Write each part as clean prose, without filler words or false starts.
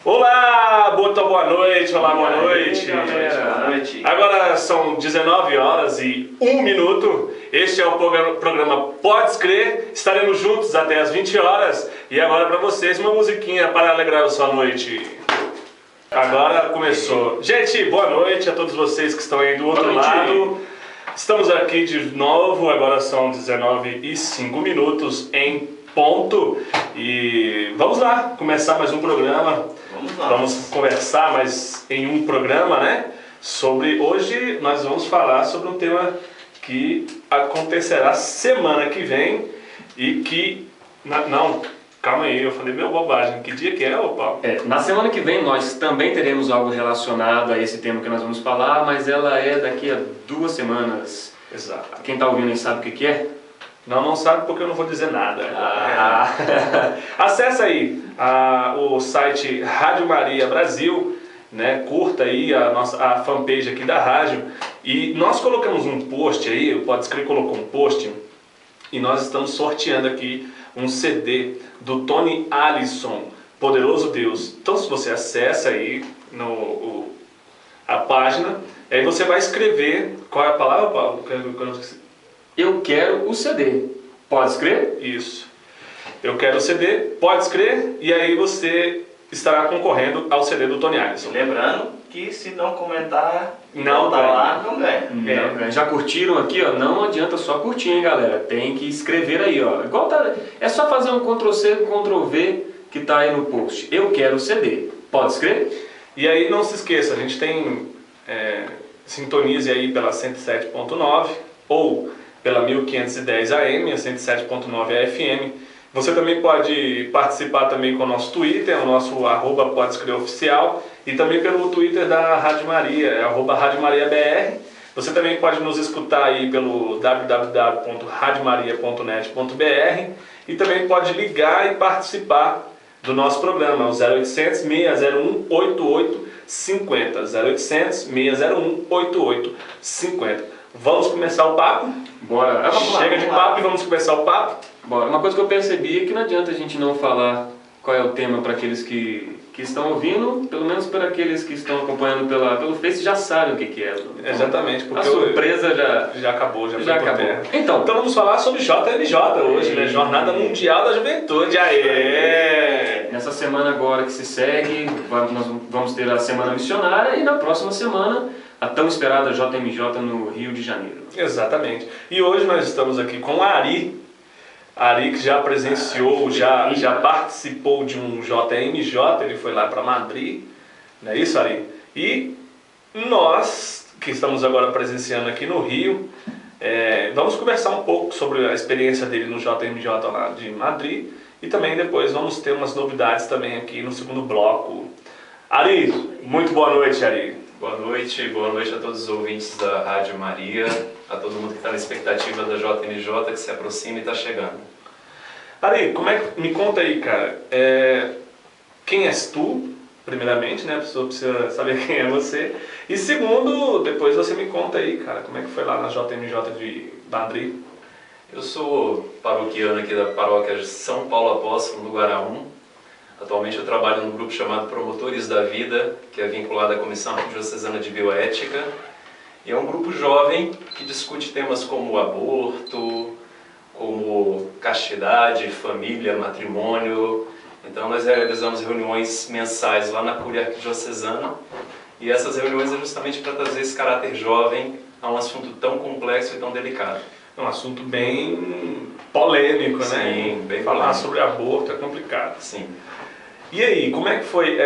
Olá, boa noite, olá, boa noite. Boa noite. Agora são 19 horas e 1 minuto. Este é o programa Podes Crer. Estaremos juntos até as 20 horas. E agora para vocês uma musiquinha para alegrar a sua noite. Agora começou. Gente, boa noite a todos vocês que estão aí do outro lado. Estamos aqui de novo, agora são 19 e 5 minutos em ponto. E vamos lá, começar mais um programa. Vamos conversar mais em um programa, né? Hoje nós vamos falar sobre um tema que acontecerá semana que vem e que... Não, calma aí, eu falei meio bobagem. Que dia que é, ô Paulo? Na semana que vem nós também teremos algo relacionado a esse tema que nós vamos falar, mas ela é daqui a 2 semanas. Exato. Quem está ouvindo aí sabe o que é? Não sabe porque eu não vou dizer nada. Acesse aí o site Rádio Maria Brasil, né? Curta aí a fanpage aqui da rádio. E nós colocamos um post aí, o Pode Crer colocou um post, e nós estamos sorteando aqui um CD do Tony Allison, Poderoso Deus. Então se você acessa aí a página, aí você vai escrever, qual é a palavra, Paulo? Eu quero o CD. Pode crer? Isso. Eu quero o CD, pode crer, e aí você estará concorrendo ao CD do Tony Allison. Lembrando que se não comentar, não tá lá, não ganha. Já curtiram aqui, ó? Não adianta só curtir, hein, galera? Tem que escrever aí, ó. Igual é só fazer um Ctrl+C, Ctrl+V que tá aí no post. Eu quero o CD. Pode crer? E aí não se esqueça, a gente tem sintonize aí pela 107.9 ou pela 1510 AM, a 107.9 FM. Você também pode participar também com o nosso Twitter, o nosso @podescreroficial, e também pelo Twitter da Rádio Maria, @RádioMariaBR. Você também pode nos escutar aí pelo www.radiomaria.net.br e também pode ligar e participar do nosso programa, o 0800 601 8850, 0800 601 8850. Vamos começar o papo? Bora. Chega de papo e vamos começar o papo? Bora. Uma coisa que eu percebi é que não adianta a gente não falar qual é o tema para aqueles que estão ouvindo, pelo menos para aqueles que estão acompanhando pelo Face já sabem o que é. Então, exatamente, porque a surpresa já acabou. Então vamos falar sobre JMJ hoje, né? Jornada Mundial da Juventude. Aê! Nessa semana agora que se segue, nós vamos ter a Semana Missionária e na próxima semana a tão esperada JMJ no Rio de Janeiro. Exatamente. E hoje nós estamos aqui com o Ari, que já presenciou, já participou de um JMJ, ele foi lá para Madrid, não é isso, Ari? E nós, que estamos agora presenciando aqui no Rio, vamos conversar um pouco sobre a experiência dele no JMJ lá de Madrid e também depois vamos ter umas novidades também aqui no segundo bloco. Ari, muito boa noite, Ari. Boa noite a todos os ouvintes da Rádio Maria, a todo mundo que está na expectativa da JMJ, que se aproxima e está chegando. Ari, me conta aí, cara, quem és tu, primeiramente, né, a pessoa precisa saber quem é você, e segundo, depois você me conta aí, cara, como é que foi lá na JMJ de Madrid? Eu sou paroquiano aqui da paróquia São Paulo Apóstolo, no Guaraú. Atualmente eu trabalho num grupo chamado Promotores da Vida, que é vinculado à Comissão Diocesana de Bioética. E é um grupo jovem que discute temas como aborto, como castidade, família, matrimônio. Então nós realizamos reuniões mensais lá na Cúria Arquidiocesana. E essas reuniões é justamente para trazer esse caráter jovem a um assunto tão complexo e tão delicado. É um assunto bem polêmico, né? Sim, bem falar polêmico. sobre aborto é complicado. Sim. E aí, como é que foi,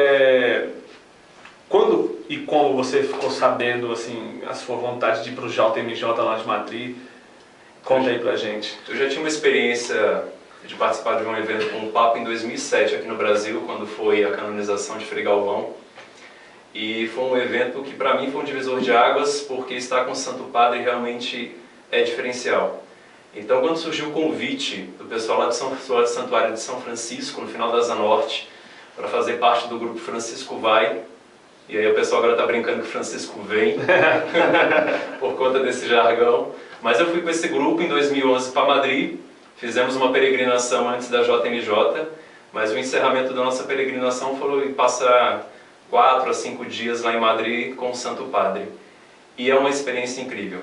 quando e como você ficou sabendo, assim, a sua vontade de ir para o JMJ lá de Madrid? Conta aí pra gente. Eu já tinha uma experiência de participar de um evento com o Papa em 2007 aqui no Brasil, quando foi a canonização de Frei Galvão. E foi um evento que para mim foi um divisor de águas, porque estar com o Santo Padre realmente é diferencial. Então quando surgiu o convite do pessoal lá do Santuário de São Francisco, no final da Asa Norte, para fazer parte do grupo Francisco Vai, e aí o pessoal agora está brincando que Francisco vem, por conta desse jargão. Mas eu fui com esse grupo em 2011 para Madrid, fizemos uma peregrinação antes da JMJ, Mas o encerramento da nossa peregrinação foi passar 4 a 5 dias lá em Madrid com o Santo Padre. E é uma experiência incrível.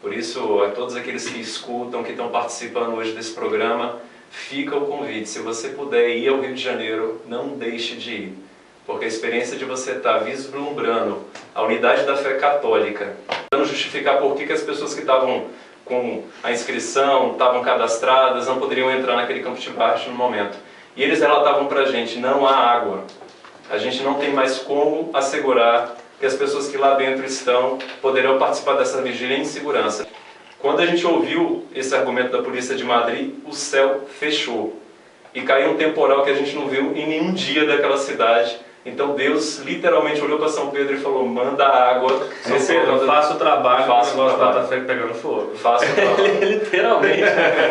Por isso, a todos aqueles que escutam, que estão participando hoje desse programa, fica o convite. Se você puder ir ao Rio de Janeiro, não deixe de ir. Porque a experiência de você estar vislumbrando a unidade da fé católica, tentando justificar por que as pessoas que estavam com a inscrição, estavam cadastradas, não poderiam entrar naquele campo de baixo no momento. E eles relatavam para a gente, não há água. A gente não tem mais como assegurar que as pessoas que lá dentro estão poderão participar dessa vigília em segurança. Quando a gente ouviu esse argumento da polícia de Madrid, o céu fechou. E caiu um temporal que a gente não viu em nenhum dia daquela cidade. Então Deus literalmente olhou para São Pedro e falou, manda água. São Pedro, faça o trabalho, faça o negócio trabalho. da fé pegando fogo. Faça o trabalho. Literalmente.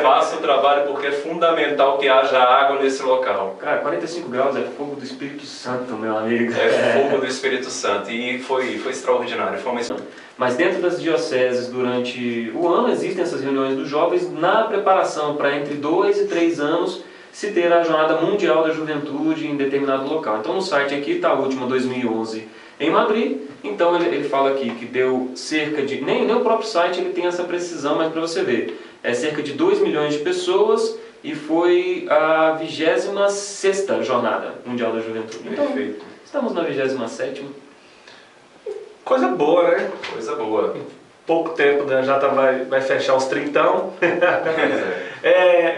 Faça o trabalho porque é fundamental que haja água nesse local. Cara, 45 graus é fogo do Espírito Santo, meu amigo. É fogo do Espírito Santo. E foi extraordinário. Foi uma... Mas dentro das dioceses, durante o ano, existem essas reuniões dos jovens na preparação para entre 2 e 3 anos se ter a Jornada Mundial da Juventude em determinado local. Então no site aqui está a última 2011 em Madrid. Então ele fala aqui que deu cerca de... Nem o próprio site ele tem essa precisão, mas para você ver, é cerca de 2 milhões de pessoas e foi a 26ª Jornada Mundial da Juventude. Então, Perfeito. estamos na 27ª. Coisa boa, né? Coisa boa. Pouco tempo, né? Já vai fechar os 30.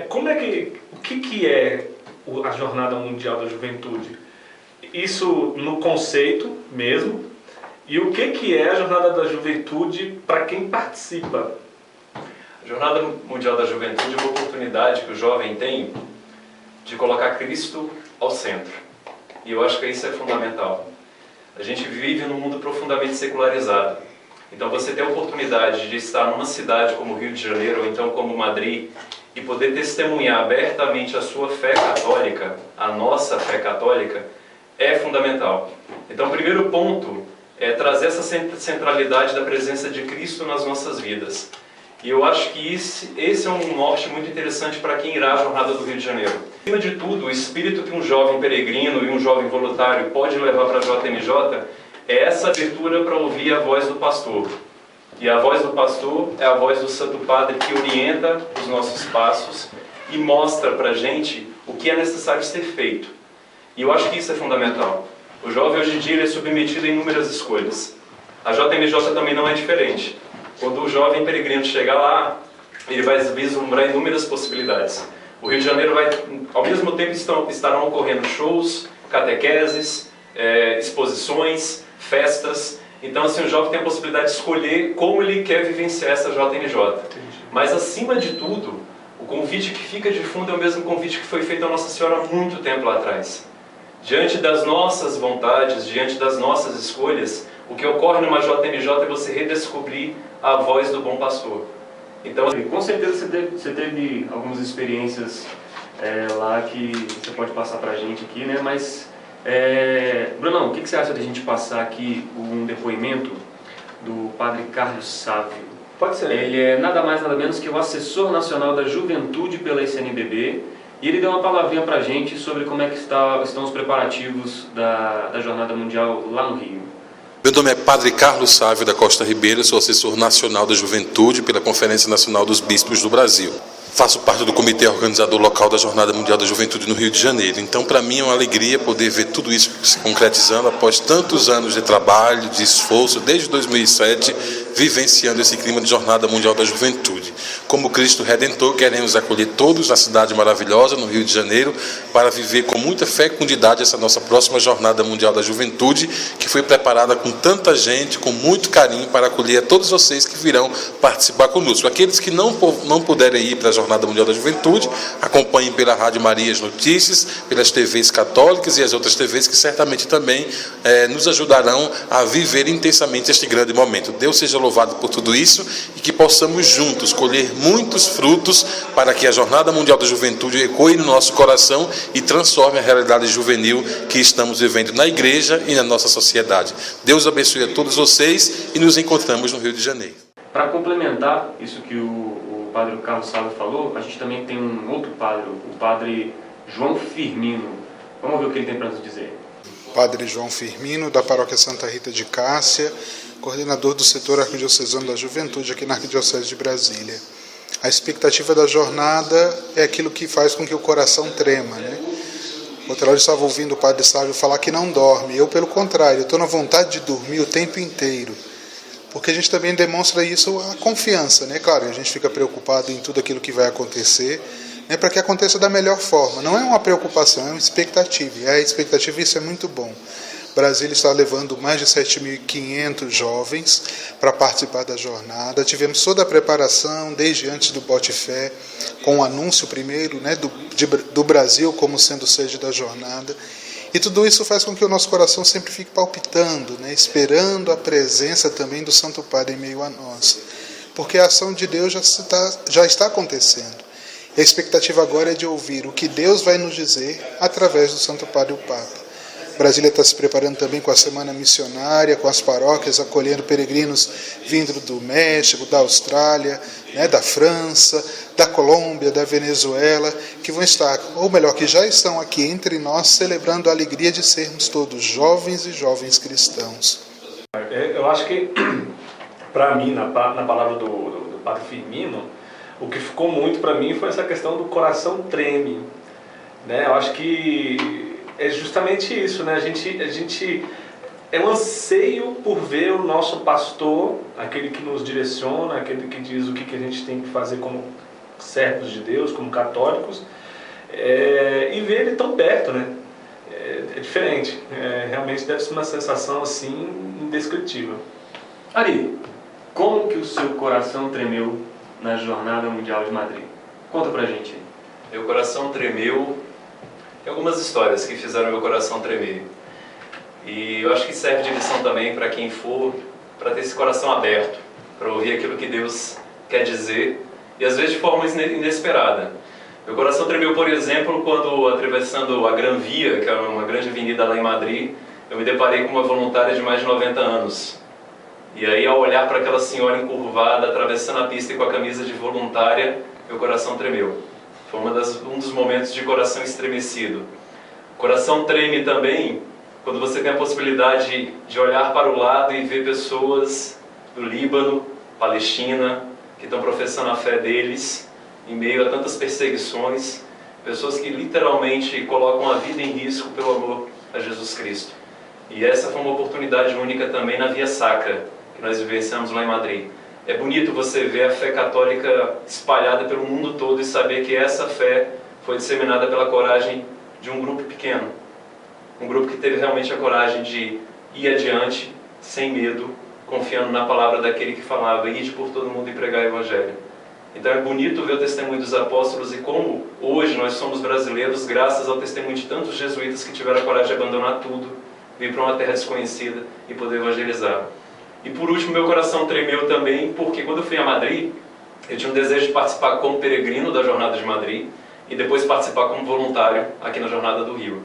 Como é que... O que é a Jornada Mundial da Juventude? Isso no conceito mesmo. E o que é a Jornada da Juventude para quem participa? A Jornada Mundial da Juventude é uma oportunidade que o jovem tem de colocar Cristo ao centro. E eu acho que isso é fundamental. A gente vive num mundo profundamente secularizado. Então você ter a oportunidade de estar numa cidade como Rio de Janeiro, ou então como Madrid, e poder testemunhar abertamente a sua fé católica, a nossa fé católica, é fundamental. Então o primeiro ponto é trazer essa centralidade da presença de Cristo nas nossas vidas. E eu acho que esse é um norte muito interessante para quem irá à Jornada do Rio de Janeiro. Acima de tudo, o espírito que um jovem peregrino e um jovem voluntário pode levar para a JMJ é essa abertura para ouvir a voz do pastor. E a voz do pastor é a voz do Santo Padre que orienta os nossos passos e mostra para a gente o que é necessário ser feito. E eu acho que isso é fundamental. O jovem hoje em dia ele é submetido a inúmeras escolhas. A JMJ também não é diferente. Quando o jovem peregrino chega lá, ele vai vislumbrar inúmeras possibilidades. O Rio de Janeiro vai, ao mesmo tempo estarão ocorrendo shows, catequeses, exposições, festas. Então assim, o jovem tem a possibilidade de escolher como ele quer vivenciar essa JMJ. Mas acima de tudo, o convite que fica de fundo é o mesmo convite que foi feito a Nossa Senhora há muito tempo lá atrás. Diante das nossas vontades, diante das nossas escolhas, o que ocorre numa JMJ é você redescobrir a voz do bom pastor. Então, com certeza você teve algumas experiências lá que você pode passar pra gente aqui, né? Mas, Brunão, o que você acha de a gente passar aqui um depoimento do Padre Carlos Sávio? Pode ser. Ele é nada mais nada menos que o assessor nacional da juventude pela SNBB. E ele deu uma palavrinha pra gente sobre como é que estão os preparativos da Jornada Mundial lá no Rio. Meu nome é Padre Carlos Sávio da Costa Ribeiro, sou assessor nacional da juventude pela Conferência Nacional dos Bispos do Brasil. Faço parte do comitê organizador local da Jornada Mundial da Juventude no Rio de Janeiro. Então, para mim é uma alegria poder ver tudo isso se concretizando após tantos anos de trabalho, de esforço, desde 2007, vivenciando esse clima de Jornada Mundial da Juventude. Como Cristo Redentor, queremos acolher todos na cidade maravilhosa, no Rio de Janeiro, para viver com muita fecundidade essa nossa próxima Jornada Mundial da Juventude, que foi preparada com tanta gente, com muito carinho, para acolher a todos vocês que virão participar conosco. Aqueles que não puderem ir para a Jornada Mundial da Juventude, acompanhem pela Rádio Maria as notícias, pelas TVs católicas e as outras TVs que certamente também nos ajudarão a viver intensamente este grande momento. Deus seja louvado por tudo isso e que possamos juntos colher muitos frutos para que a Jornada Mundial da Juventude ecoe no nosso coração e transforme a realidade juvenil que estamos vivendo na igreja e na nossa sociedade. Deus abençoe a todos vocês e nos encontramos no Rio de Janeiro. Para complementar isso que o Padre Carlos Sávio falou, a gente também tem um outro padre, o Padre João Firmino. Vamos ver o que ele tem para nos dizer. Padre João Firmino, da Paróquia Santa Rita de Cássia, coordenador do setor arquidiocesano da juventude aqui na Arquidiocese de Brasília. A expectativa da jornada é aquilo que faz com que o coração trema, né? Outra hora eu estava ouvindo o Padre Sávio falar que não dorme. Eu, pelo contrário, estou na vontade de dormir o tempo inteiro. Porque a gente também demonstra isso, a confiança, né? Claro, a gente fica preocupado em tudo aquilo que vai acontecer, né, para que aconteça da melhor forma. Não é uma preocupação, é uma expectativa. E a expectativa, isso é muito bom. Brasília está levando mais de 7.500 jovens para participar da jornada. Tivemos toda a preparação, desde antes do Bote Fé, com o anúncio primeiro, né, do Brasil como sendo sede da jornada. E tudo isso faz com que o nosso coração sempre fique palpitando, né, esperando a presença também do Santo Padre em meio a nós. Porque a ação de Deus já está acontecendo. E a expectativa agora é de ouvir o que Deus vai nos dizer através do Santo Padre o Papa. Brasília está se preparando também com a Semana Missionária, com as paróquias, acolhendo peregrinos vindo do México, da Austrália, né, da França, da Colômbia, da Venezuela, que vão estar, ou melhor, que já estão aqui entre nós, celebrando a alegria de sermos todos jovens e jovens cristãos. Eu acho que, para mim, na palavra do Padre Firmino, o que ficou muito para mim foi essa questão do coração treme, né? Eu acho que é justamente isso, né? A gente é um anseio por ver o nosso pastor, aquele que nos direciona, aquele que diz o que a gente tem que fazer como servos de Deus, como católicos, e ver ele tão perto, né? É diferente. Realmente deve ser uma sensação assim indescritível. Ari, como que o seu coração tremeu na Jornada Mundial de Madrid? Conta pra gente aí. Meu coração tremeu. Tem algumas histórias que fizeram meu coração tremer. E eu acho que serve de lição também para quem for, para ter esse coração aberto, para ouvir aquilo que Deus quer dizer, e às vezes de forma inesperada. Meu coração tremeu, por exemplo, quando atravessando a Gran Via, que é uma grande avenida lá em Madrid, eu me deparei com uma voluntária de mais de 90 anos. E aí, ao olhar para aquela senhora encurvada, atravessando a pista e com a camisa de voluntária, meu coração tremeu. Foi um dos momentos de coração estremecido. O coração treme também quando você tem a possibilidade de olhar para o lado e ver pessoas do Líbano, Palestina, que estão professando a fé deles em meio a tantas perseguições, pessoas que literalmente colocam a vida em risco pelo amor a Jesus Cristo. E essa foi uma oportunidade única também na Via Sacra, que nós vivenciamos lá em Madrid. É bonito você ver a fé católica espalhada pelo mundo todo e saber que essa fé foi disseminada pela coragem de um grupo pequeno. Um grupo que teve realmente a coragem de ir adiante, sem medo, confiando na palavra daquele que falava: ide por todo mundo e pregar o Evangelho. Então é bonito ver o testemunho dos apóstolos e como hoje nós somos brasileiros graças ao testemunho de tantos jesuítas que tiveram a coragem de abandonar tudo, vir para uma terra desconhecida e poder evangelizar. E por último, meu coração tremeu também, porque quando eu fui a Madrid, eu tinha um desejo de participar como peregrino da Jornada de Madrid e depois participar como voluntário aqui na Jornada do Rio.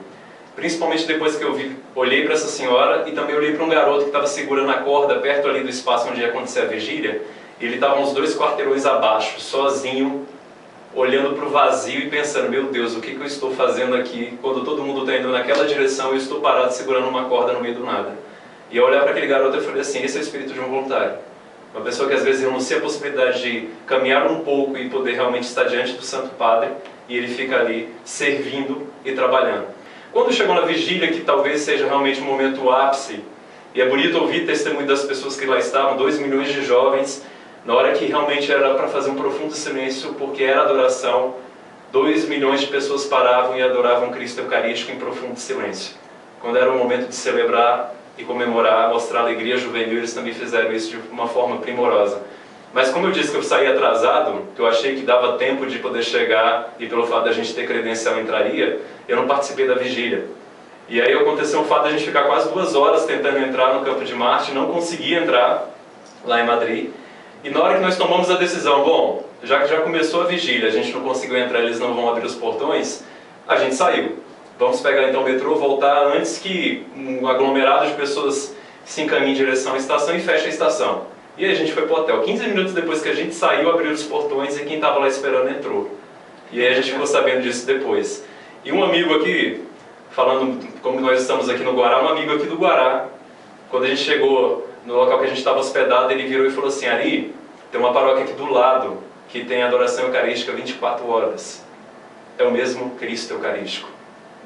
Principalmente depois que eu olhei para essa senhora e também olhei para um garoto que estava segurando a corda perto ali do espaço onde ia acontecer a vigília, e ele estava uns 2 quarteirões abaixo, sozinho, olhando para o vazio e pensando: meu Deus, o que eu estou fazendo aqui quando todo mundo está indo naquela direção e eu estou parado segurando uma corda no meio do nada? E ao olhar para aquele garoto eu falei assim: esse é o espírito de um voluntário. Uma pessoa que às vezes renuncia a possibilidade de caminhar um pouco e poder realmente estar diante do Santo Padre, e ele fica ali servindo e trabalhando. Quando chegou na vigília, que talvez seja realmente um momento ápice, e é bonito ouvir testemunho das pessoas que lá estavam, 2 milhões de jovens, na hora que realmente era para fazer um profundo silêncio, porque era adoração, 2 milhões de pessoas paravam e adoravam Cristo Eucarístico em profundo silêncio. Quando era o momento de celebrar e comemorar, mostrar alegria juvenil, eles também fizeram isso de uma forma primorosa. Mas como eu disse que eu saí atrasado, que eu achei que dava tempo de poder chegar, e pelo fato da gente ter credencial entraria, eu não participei da vigília. E aí aconteceu o fato de a gente ficar quase 2 horas tentando entrar no Campo de Marte, não conseguia entrar lá em Madrid. E na hora que nós tomamos a decisão, bom, já que já começou a vigília, a gente não conseguiu entrar, eles não vão abrir os portões, a gente saiu. Vamos pegar então o metrô, voltar antes que um aglomerado de pessoas se encaminhe em direção à estação e feche a estação. E aí a gente foi pro hotel. 15 minutos depois que a gente saiu, abriram os portões e quem estava lá esperando entrou. E aí a gente ficou sabendo disso depois. E um amigo aqui, falando como nós estamos aqui no Guará, um amigo aqui do Guará, quando a gente chegou no local que a gente estava hospedado, ele virou e falou assim: Ari, tem uma paróquia aqui do lado que tem adoração eucarística 24 horas. É o mesmo Cristo Eucarístico.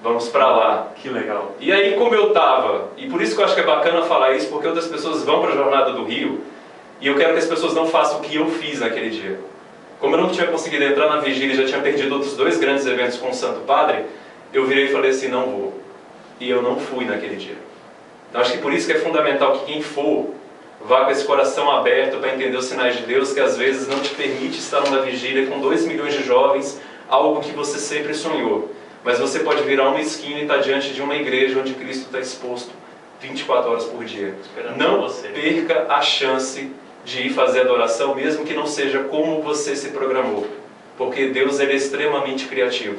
Vamos para lá. Que legal. E aí, como eu estava, e por isso que eu acho que é bacana falar isso, porque outras pessoas vão para a Jornada do Rio, e eu quero que as pessoas não façam o que eu fiz naquele dia. Como eu não tinha conseguido entrar na vigília e já tinha perdido outros 2 grandes eventos com o Santo Padre, eu virei e falei assim: não vou. E eu não fui naquele dia. Então acho que por isso que é fundamental que quem for, vá com esse coração aberto para entender os sinais de Deus, que às vezes não te permite estar numa vigília com 2 milhões de jovens, algo que você sempre sonhou. Mas você pode virar uma esquina e estar diante de uma igreja onde Cristo está exposto 24 horas por dia. Não perca a chance de ir fazer adoração, mesmo que não seja como você se programou. Porque Deus, ele é extremamente criativo.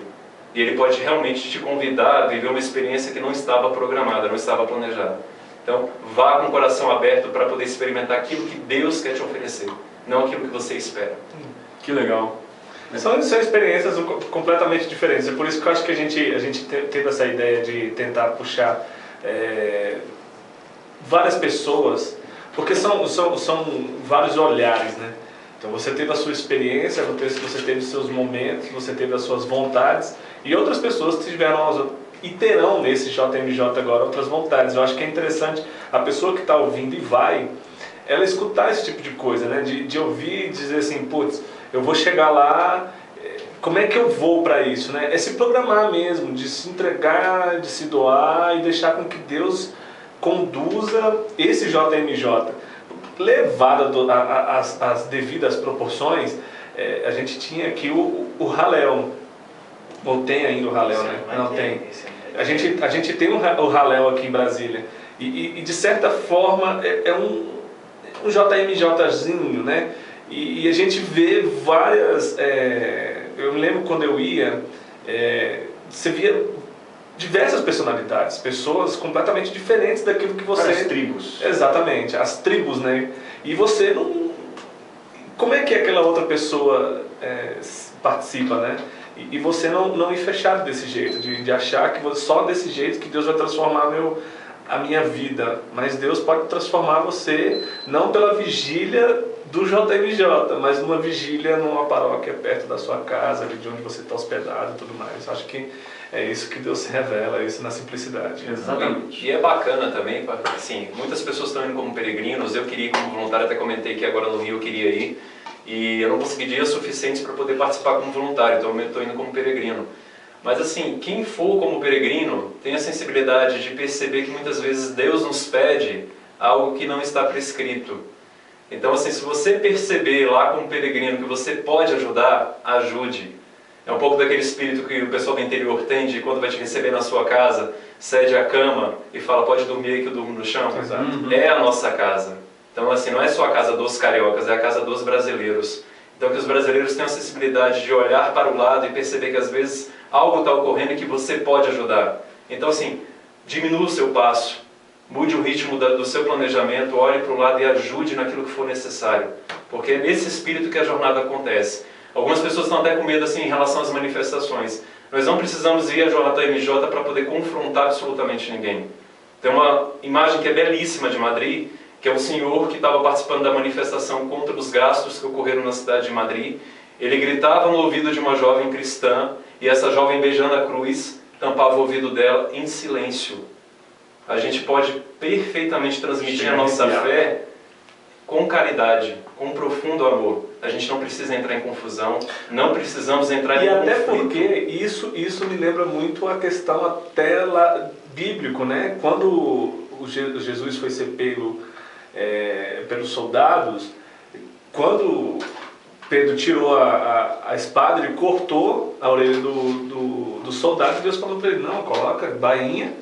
E Ele pode realmente te convidar a viver uma experiência que não estava programada, não estava planejada. Então, vá com o coração aberto para poder experimentar aquilo que Deus quer te oferecer, não aquilo que você espera. Que legal. São experiências completamente diferentes. É por isso que eu acho que a gente teve essa ideia de tentar puxar várias pessoas, porque são vários olhares, né? Então você teve a sua experiência, você teve os seus momentos, você teve as suas vontades, e outras pessoas tiveram e terão nesse JMJ agora outras vontades. Eu acho que é interessante a pessoa que está ouvindo e vai, ela escutar esse tipo de coisa, né? De ouvir e dizer assim: putz, eu vou chegar lá, como é que eu vou para isso, né? É se programar mesmo, de se entregar, de se doar e deixar com que Deus conduza esse JMJ. Levado às devidas proporções, a gente tinha aqui o Haléu, ou tem ainda o Haléu, né? Não tem. A gente tem o Haléu aqui em Brasília, e de certa forma é um JMJzinho, né? E a gente vê várias... eu me lembro quando eu ia, você via diversas personalidades, pessoas completamente diferentes daquilo que você... As tribos. Exatamente, as tribos, né? E você não... Como é que aquela outra pessoa participa, né? E você não ir fechado desse jeito, de achar que só desse jeito que Deus vai transformar a minha vida. Mas Deus pode transformar você, não pela vigília do JMJ, mas numa vigília numa paróquia perto da sua casa, de onde você está hospedado e tudo mais. Acho que é isso que Deus revela, isso na simplicidade. Exatamente. E é bacana também, assim, muitas pessoas estão indo como peregrinos. Eu queria ir como voluntário, até comentei que agora no Rio eu queria ir, e eu não consegui dias suficientes para poder participar como voluntário, então eu estou indo como peregrino. Mas assim, quem for como peregrino tem a sensibilidade de perceber que muitas vezes Deus nos pede algo que não está prescrito. Então assim, se você perceber lá como peregrino que você pode ajudar, ajude. É um pouco daquele espírito que o pessoal do interior tem, de quando vai te receber na sua casa, cede a cama e fala: pode dormir aí que eu durmo no chão. Exato. É a nossa casa. Então assim, não é só a casa dos cariocas, é a casa dos brasileiros. Então que os brasileiros tenham a sensibilidade de olhar para o lado e perceber que às vezes algo está ocorrendo e que você pode ajudar. Então assim, diminua o seu passo, mude o ritmo do seu planejamento, olhe para o lado e ajude naquilo que for necessário. Porque é nesse espírito que a jornada acontece. Algumas pessoas estão até com medo assim, em relação às manifestações. Nós não precisamos ir à JMJ para poder confrontar absolutamente ninguém. Tem uma imagem que é belíssima de Madrid, que é um senhor que estava participando da manifestação contra os gastos que ocorreram na cidade de Madrid. Ele gritava no ouvido de uma jovem cristã, e essa jovem, beijando a cruz, tampava o ouvido dela em silêncio. A gente pode perfeitamente transmitir a nossa fé com caridade, com profundo amor. A gente não precisa entrar em confusão, não precisamos entrar em conflito. E até porque isso me lembra muito a questão até lá, bíblico, né? Quando o Jesus foi ser pego pelos soldados, quando Pedro tirou a espada e cortou a orelha do soldado, Deus falou para ele: não, coloca bainha,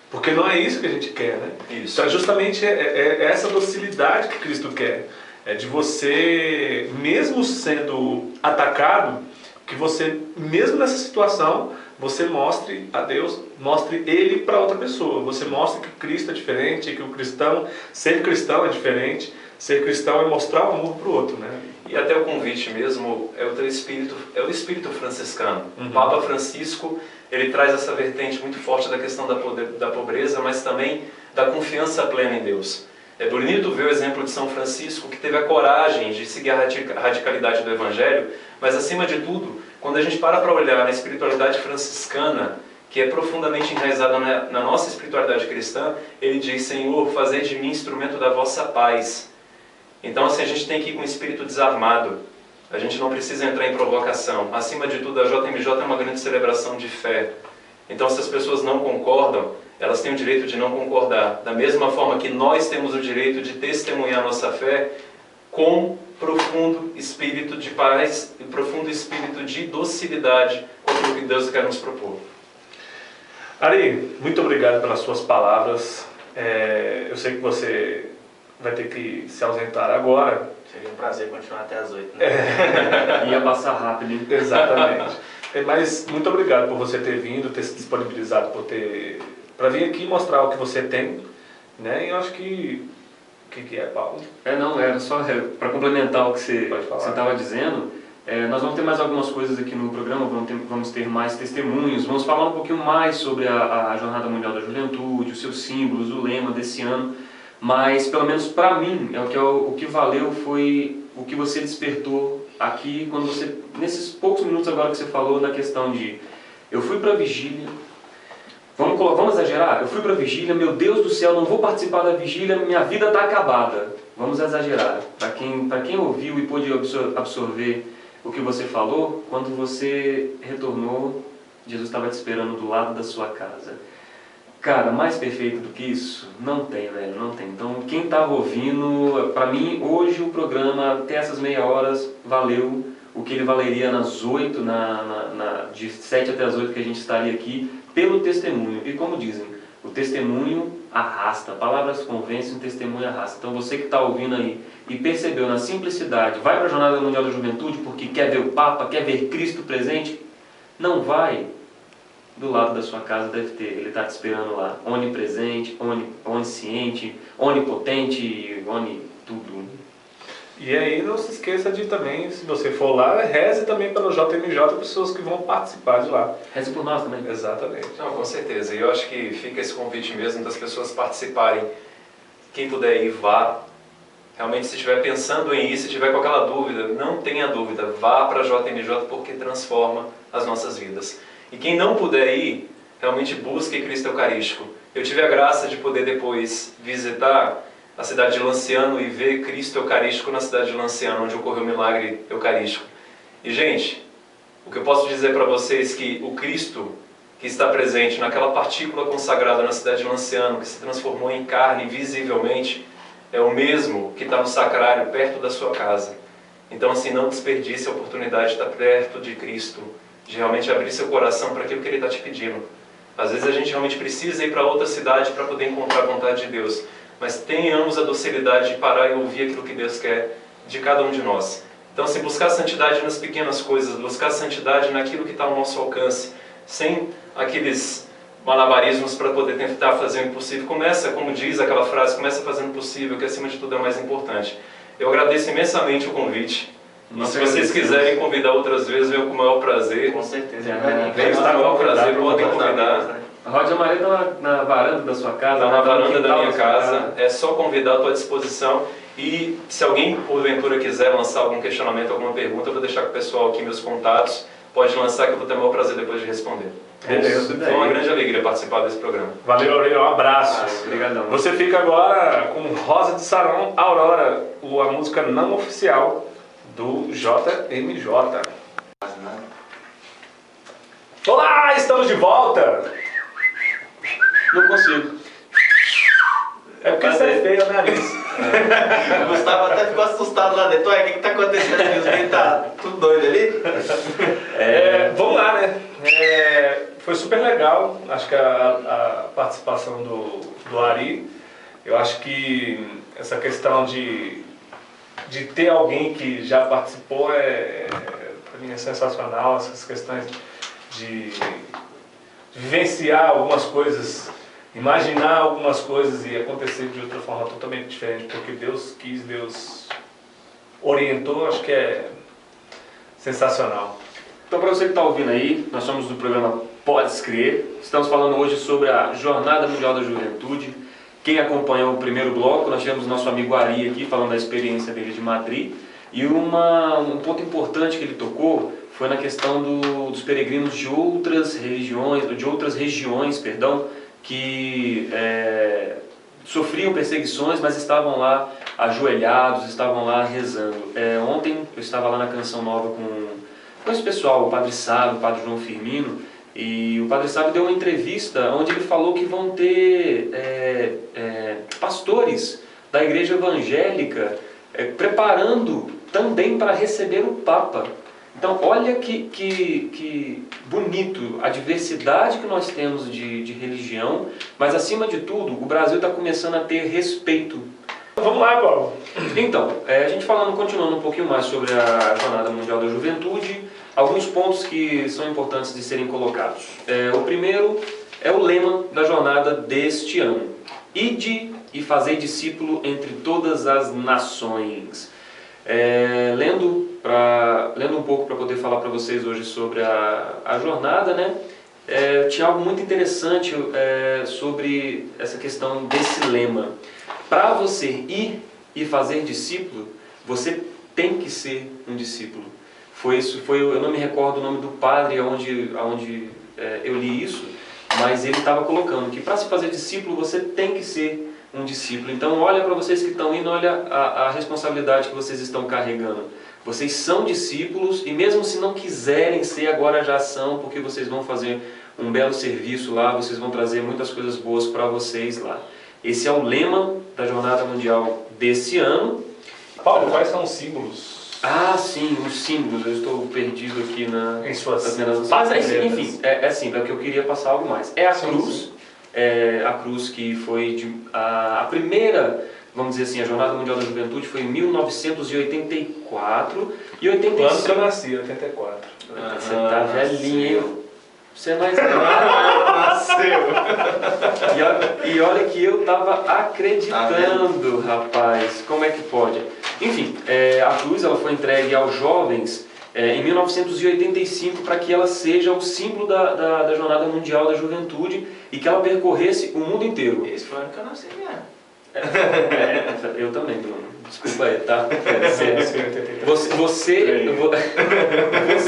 porque não é isso que a gente quer, né? Isso. Então justamente é essa docilidade que Cristo quer, é de você, mesmo sendo atacado, que você, mesmo nessa situação, você mostre a Deus, mostre Ele para outra pessoa. Você mostre que Cristo é diferente, que ser cristão é diferente. Ser cristão é mostrar o amor para o outro, né? E até o convite convite mesmo é o espírito franciscano. O Papa Francisco, ele traz essa vertente muito forte da questão da pobreza, mas também da confiança plena em Deus. É bonito ver o exemplo de São Francisco, que teve a coragem de seguir a radicalidade do Evangelho, mas acima de tudo, quando a gente para olhar na espiritualidade franciscana, que é profundamente enraizada na nossa espiritualidade cristã, ele diz: Senhor, fazei de mim instrumento da vossa paz. Então, assim, a gente tem que ir com o espírito desarmado. A gente não precisa entrar em provocação. Acima de tudo, a JMJ é uma grande celebração de fé. Então, se as pessoas não concordam, elas têm o direito de não concordar. Da mesma forma que nós temos o direito de testemunhar nossa fé com profundo espírito de paz e profundo espírito de docilidade com aquilo que Deus quer nos propor. Ari, muito obrigado pelas suas palavras. Eu sei que você vai ter que se ausentar agora. Seria um prazer continuar até as 8, né? Ia passar rápido, hein? Exatamente. Mas muito obrigado por você ter vindo, ter se disponibilizado para vir aqui mostrar o que você tem, né? E eu acho que... O que é, Paulo? Não, era só para complementar o que você estava dizendo. Nós vamos ter mais algumas coisas aqui no programa, vamos ter mais testemunhos, vamos falar um pouquinho mais sobre a Jornada Mundial da Juventude, os seus símbolos, o lema desse ano. Mas, pelo menos para mim, o que valeu foi o que você despertou aqui, quando você, nesses poucos minutos agora que você falou na questão de: eu fui para a vigília, vamos exagerar? Eu fui para a vigília, meu Deus do céu, não vou participar da vigília, minha vida está acabada. Vamos exagerar. Para quem ouviu e pôde absorver o que você falou, quando você retornou, Jesus estava te esperando do lado da sua casa. Cara, mais perfeito do que isso? Não tem, velho, não tem. Então, quem estava ouvindo, para mim, hoje o programa, até essas meia horas, valeu o que ele valeria nas 8, de 7 até as 8 que a gente estaria aqui, pelo testemunho. E como dizem, o testemunho arrasta, palavras convencem, o testemunho arrasta. Então, você que está ouvindo aí e percebeu na simplicidade, vai para a Jornada Mundial da Juventude porque quer ver o Papa, quer ver Cristo presente, não vai. Do lado da sua casa deve ter, ele está te esperando lá, onipresente, onisciente, onipotente, tudo. E aí não se esqueça de também, se você for lá, reze também pelo JMJ, pessoas que vão participar de lá. Reze por nós também. Exatamente. Não, com certeza. E eu acho que fica esse convite mesmo das pessoas participarem. Quem puder ir, vá. Realmente, se estiver pensando em ir, se estiver com aquela dúvida, não tenha dúvida, vá para a JMJ porque transforma as nossas vidas. E quem não puder ir, realmente busque Cristo Eucarístico. Eu tive a graça de poder depois visitar a cidade de Lanciano e ver Cristo Eucarístico na cidade de Lanciano, onde ocorreu o milagre eucarístico. E, gente, o que eu posso dizer para vocês é que o Cristo que está presente naquela partícula consagrada na cidade de Lanciano, que se transformou em carne visivelmente, é o mesmo que está no sacrário, perto da sua casa. Então, assim, não desperdice a oportunidade de estar perto de Cristo, de realmente abrir seu coração para aquilo que Ele está te pedindo. Às vezes a gente realmente precisa ir para outra cidade para poder encontrar a vontade de Deus. Mas tenhamos a docilidade de parar e ouvir aquilo que Deus quer de cada um de nós. Então, assim, buscar santidade nas pequenas coisas, buscar santidade naquilo que está ao nosso alcance, sem aqueles malabarismos para poder tentar fazer o impossível. Começa, como diz aquela frase, começa fazendo o possível, que acima de tudo é o mais importante. Eu agradeço imensamente o convite. E se vocês quiserem convidar outras vezes, venham com o maior prazer. Com certeza. Venham com o maior prazer, podem convidar. A Roda Amarela está na varanda da sua casa? Está na varanda da minha casa. É só convidar, estou à disposição. E se alguém, porventura, quiser lançar algum questionamento, alguma pergunta, eu vou deixar com o pessoal aqui meus contatos. Pode lançar que eu vou ter o maior prazer depois de responder. Beleza. Foi uma grande alegria participar desse programa. Valeu, Aurélio. Um abraço. Obrigadão. Você fica agora com Rosa de Sarão, Aurora, a música não oficial do JMJ. Olá, estamos de volta! Não consigo. É porque você é feio, né, Alice? O Gustavo até ficou assustado lá dentro. Ué, o que está acontecendo ali? Os meninos tá tudo doido ali? Vamos lá, né? Foi super legal, acho que a participação do Ari. Eu acho que essa questão de ter alguém que já participou para mim é sensacional. Essas questões de vivenciar algumas coisas, imaginar algumas coisas e acontecer de outra forma totalmente diferente, porque Deus quis, Deus orientou, acho que é Sensacional. Então, para você que está ouvindo aí, nós somos do programa Pode Crer. Estamos falando hoje sobre a Jornada Mundial da Juventude. Quem acompanhou o primeiro bloco, nós tivemos nosso amigo Ari aqui falando da experiência dele de Madrid. E um ponto importante que ele tocou foi na questão dos peregrinos de outras regiões, que sofriam perseguições, mas estavam lá ajoelhados, estavam lá rezando. Ontem eu estava lá na Canção Nova com esse pessoal, o Padre Sábio, o Padre João Firmino, e o Padre Sábio deu uma entrevista onde ele falou que vão ter pastores da igreja evangélica preparando também para receber o Papa. Então, olha que bonito a diversidade que nós temos de religião, mas acima de tudo, o Brasil está começando a ter respeito. Vamos lá, Paulo. Então, a gente continuando um pouquinho mais sobre a Jornada Mundial da Juventude, alguns pontos que são importantes de serem colocados. O primeiro é o lema da jornada deste ano: Ide e fazei discípulo entre todas as nações. Lendo um pouco para poder falar para vocês hoje sobre a jornada, né? Tinha algo muito interessante sobre essa questão desse lema. Para você ir e fazer discípulo, você tem que ser um discípulo. Eu não me recordo o nome do padre onde eu li isso, mas ele estava colocando que para se fazer discípulo você tem que ser um discípulo. Então olha para vocês que estão indo, olha a responsabilidade que vocês estão carregando. Vocês são discípulos e mesmo se não quiserem ser, agora já são, porque vocês vão fazer um belo serviço lá, vocês vão trazer muitas coisas boas para vocês lá. Esse é o lema da Jornada Mundial desse ano. Paulo, quais são os símbolos? Ah, sim, os símbolos. Eu estou perdido aqui em suas Mas, enfim, assim, é o que eu queria passar algo mais. É a cruz, a cruz que foi a primeira, vamos dizer assim, a Jornada Mundial da Juventude foi em 1984 e 85. Ano que eu nasci, 84. Você tá velhinho, hein? Você é mais Nasceu. E olha que eu tava acreditando, rapaz. Como é que pode? Enfim, a cruz ela foi entregue aos jovens em 1985 para que ela seja o símbolo da Jornada Mundial da Juventude e que ela percorresse o mundo inteiro. Esse foi o ano que eu nasci mesmo. Eu também, Bruno. Desculpa aí, tá? Você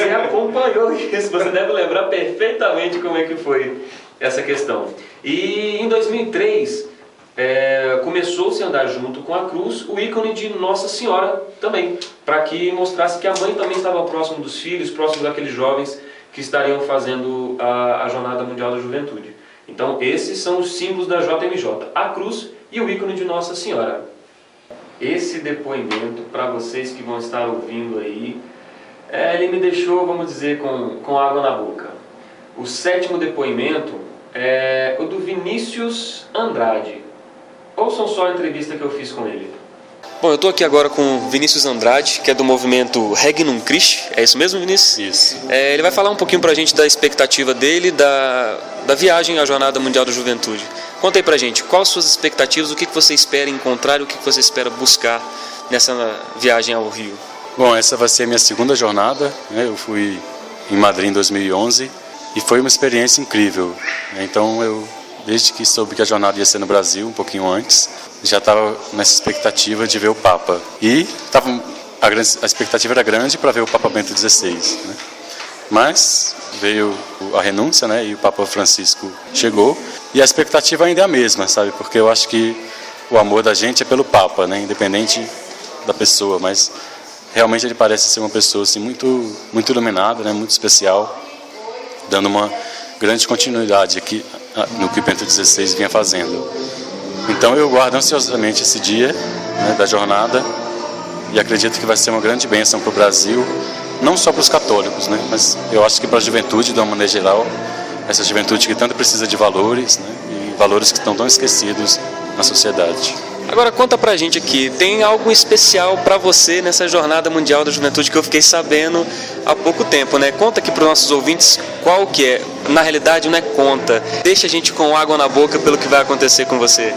acompanhou isso, você deve lembrar perfeitamente como é que foi essa questão. E em 2003, começou-se a andar junto com a cruz o ícone de Nossa Senhora também, para que mostrasse que a mãe também estava próximo dos filhos, próximo daqueles jovens que estariam fazendo a Jornada Mundial da Juventude. Então esses são os símbolos da JMJ, a cruz e o ícone de Nossa Senhora. Esse depoimento, para vocês que vão estar ouvindo aí, ele me deixou, vamos dizer, com água na boca. O 7º depoimento é o do Vinícius Andrade. Ouçam só a entrevista que eu fiz com ele. Bom, eu estou aqui agora com o Vinícius Andrade, que é do movimento Regnum Christi. É isso mesmo, Vinícius? Isso. Ele vai falar um pouquinho para a gente da expectativa dele, da viagem à Jornada Mundial da Juventude. Conta aí pra gente, quais suas expectativas, o que você espera encontrar e o que você espera buscar nessa viagem ao Rio? Bom, essa vai ser a minha segunda jornada, né? Eu fui em Madrid em 2011 e foi uma experiência incrível. Então eu, desde que soube que a jornada ia ser no Brasil, um pouquinho antes, já estava nessa expectativa de ver o Papa. E a expectativa era grande para ver o Papa Bento XVI, né? Mas veio a renúncia, né? E o Papa Francisco chegou. E a expectativa ainda é a mesma, sabe? Porque eu acho que o amor da gente é pelo Papa, né? Independente da pessoa, mas realmente ele parece ser uma pessoa assim, muito, muito iluminada, né? Muito especial, dando uma grande continuidade aqui no que Bento XVI vinha fazendo. Então eu guardo ansiosamente esse dia, né, da jornada e acredito que vai ser uma grande bênção para o Brasil, não só para os católicos, né? Mas eu acho que para a juventude, de uma maneira geral, essa juventude que tanto precisa de valores, né? E valores que estão tão esquecidos na sociedade. Agora conta pra gente aqui, tem algo especial pra você nessa Jornada Mundial da Juventude que eu fiquei sabendo há pouco tempo, né? Conta aqui pros nossos ouvintes qual que é. Na realidade não é conta, deixa a gente com água na boca pelo que vai acontecer com você.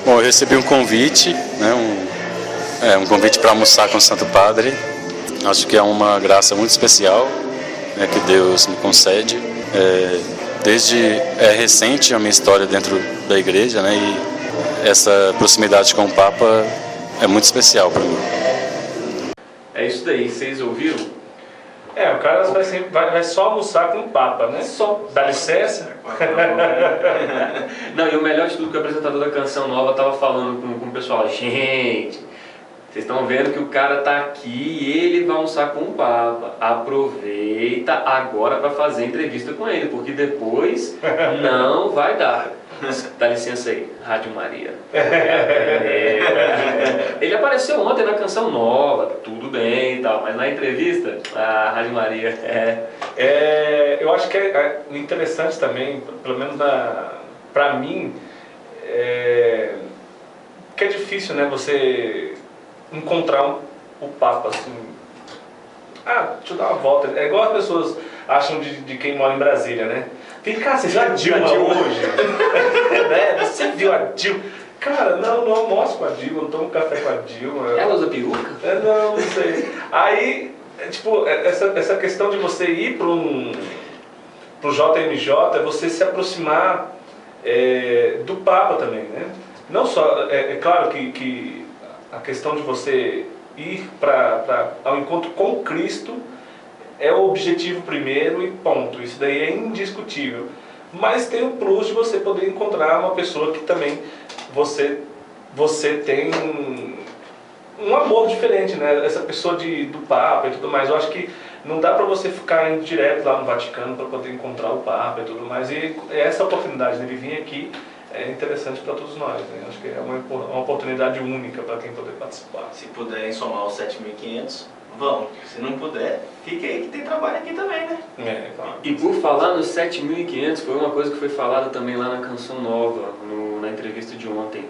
Bom, eu recebi um convite, né? Um convite para almoçar com o Santo Padre Acho que é uma graça muito especial, né, que Deus me concede. É recente a minha história dentro da igreja, né, e essa proximidade com o Papa é muito especial para mim. É isso daí, vocês ouviram? O cara vai só almoçar com o Papa, né? Só. Dá licença? Não, e o melhor de tudo que o apresentador da Canção Nova estava falando com o pessoal, gente, vocês estão vendo que o cara tá aqui e ele vai almoçar com o Papa. Aproveita agora para fazer entrevista com ele, porque depois não vai dar. Dá licença aí, Rádio Maria. Ele apareceu ontem na Canção Nova, tudo bem e tal, mas na entrevista, a Rádio Maria eu acho que é interessante também, pelo menos para mim, que é difícil, né, você encontrar o Papa assim. Deixa eu dar uma volta. É igual as pessoas acham de quem mora em Brasília, né? Vem cá, você viu a Dilma hoje? Né? Você viu a Dilma? Cara, não almoço com a Dilma, não tomo café com a Dilma. Ela usa peruca? Não sei. Aí, tipo, essa questão de você ir pro JMJ é você se aproximar do Papa também, né? Não só, é claro que a questão de você ir ao encontro com Cristo é o objetivo primeiro e ponto. Isso daí é indiscutível. Mas tem o plus de você poder encontrar uma pessoa que também você tem um amor diferente, né? Essa pessoa do Papa e tudo mais. Eu acho que não dá para você ficar indo direto lá no Vaticano para poder encontrar o Papa e tudo mais. E essa oportunidade dele vir aqui é interessante para todos nós, né? Acho que é uma oportunidade única para quem poder participar. Se puderem somar os 7.500, vão. Se não puder, fique aí que tem trabalho aqui também, né? Claro. E por falar nos 7.500, foi uma coisa que foi falada também lá na Canção Nova, na entrevista de ontem.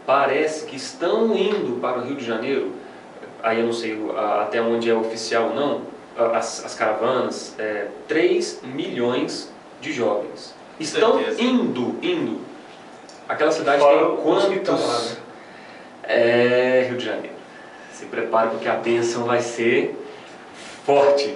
Parece que estão indo para o Rio de Janeiro, aí eu não sei até onde é oficial ou não, as caravanas, 3 milhões de jovens. Estão indo. Aquela cidade Fora tem quantos? Que estão lá, né? Rio de Janeiro. Se prepare porque a bênção vai ser forte.